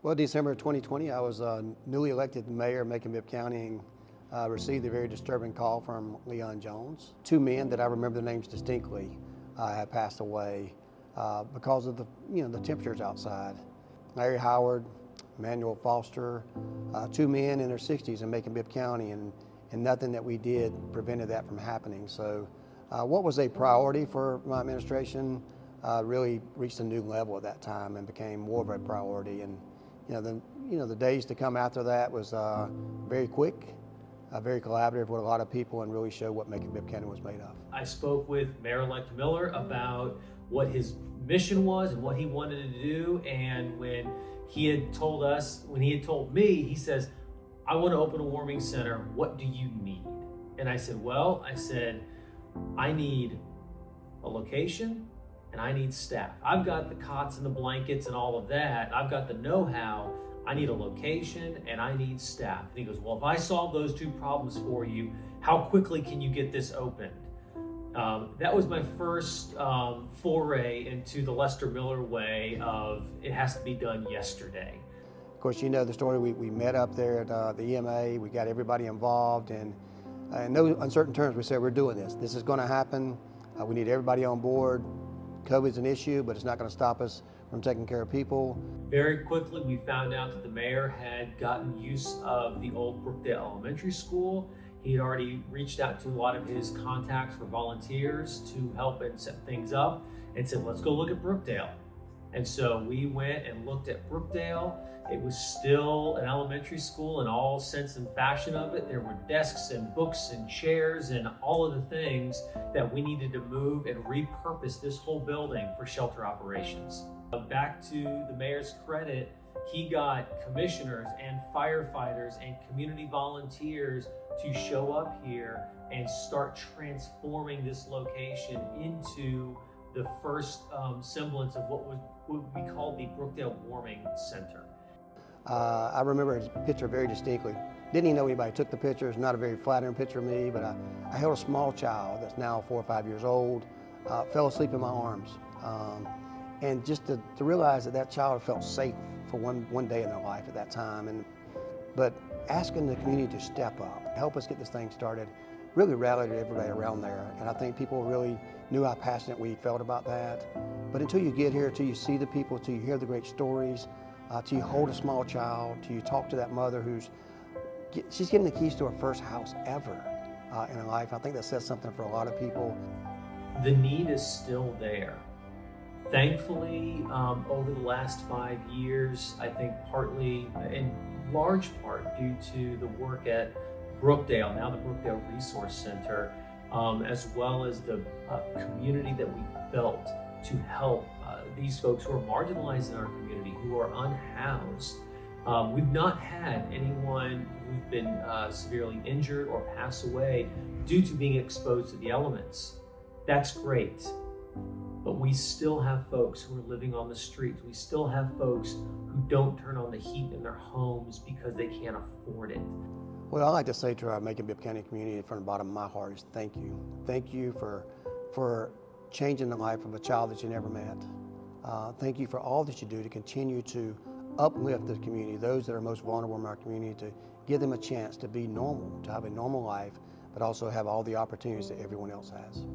Well, December 2020, I was newly elected mayor of Macon-Bibb County and received a very disturbing call from Leon Jones. Two men that I remember their names distinctly had passed away because of the temperatures outside. Larry Howard, Emmanuel Foster, two men in their 60s in Macon-Bibb County, and nothing that we did prevented that from happening. So what was a priority for my administration really reached a new level at that time and became more of a priority. And the days to come after that was very quick, very collaborative with a lot of people, and really showed what Macon-Bibb County was made of. I spoke with Mayor-elect Miller about what his mission was and what he wanted to do, and when he had told me, he says, "I want to open a warming center. What do you need?" And I said, I need a location and I need staff. I've got the cots and the blankets and all of that. I've got the know-how. I need a location and I need staff. And he goes, well, if I solve those two problems for you, how quickly can you get this opened? That was my first foray into the Lester Miller way of it has to be done yesterday. Of course, you know the story. We met up there at the EMA. We got everybody involved, and in no uncertain terms, we said we're doing this. This is going to happen. We need everybody on board. COVID's an issue, but it's not going to stop us from taking care of people. Very quickly, we found out that the mayor had gotten use of the old Brookdale Elementary School. He had already reached out to a lot of his contacts for volunteers to help and set things up and said, let's go look at Brookdale. And so we went and looked at Brookdale. It was still an elementary school in all sense and fashion of it. There were desks and books and chairs and all of the things that we needed to move and repurpose this whole building for shelter operations. Back to the mayor's credit, he got commissioners and firefighters and community volunteers to show up here and start transforming this location into the first semblance of what we called the Brookdale Warming Center. I remember his picture very distinctly. Didn't even know anybody took the picture. It's not a very flattering picture of me, but I held a small child that's now 4 or 5 years old, fell asleep in my arms. And just to realize that child felt safe for one day in their life at that time. But asking the community to step up, help us get this thing started, really rallied everybody around there. And I think people really knew how passionate we felt about that. But until you get here, until you see the people, until you hear the great stories, till you hold a small child, till you talk to that mother she's getting the keys to her first house ever in her life. I think that says something for a lot of people. The need is still there. Thankfully, over the last 5 years, I think partly, in large part due to the work at Brookdale, now the Brookdale Resource Center, as well as the community that we built to help these folks who are marginalized in our community, who are unhoused. We've not had anyone who's been severely injured or pass away due to being exposed to the elements. That's great. But we still have folks who are living on the streets. We still have folks who don't turn on the heat in their homes because they can't afford it. What I like to say to our Macon-Bibb County community from the bottom of my heart is thank you. Thank you for changing the life of a child that you never met. Thank you for all that you do to continue to uplift the community, those that are most vulnerable in our community, to give them a chance to be normal, to have a normal life, but also have all the opportunities that everyone else has.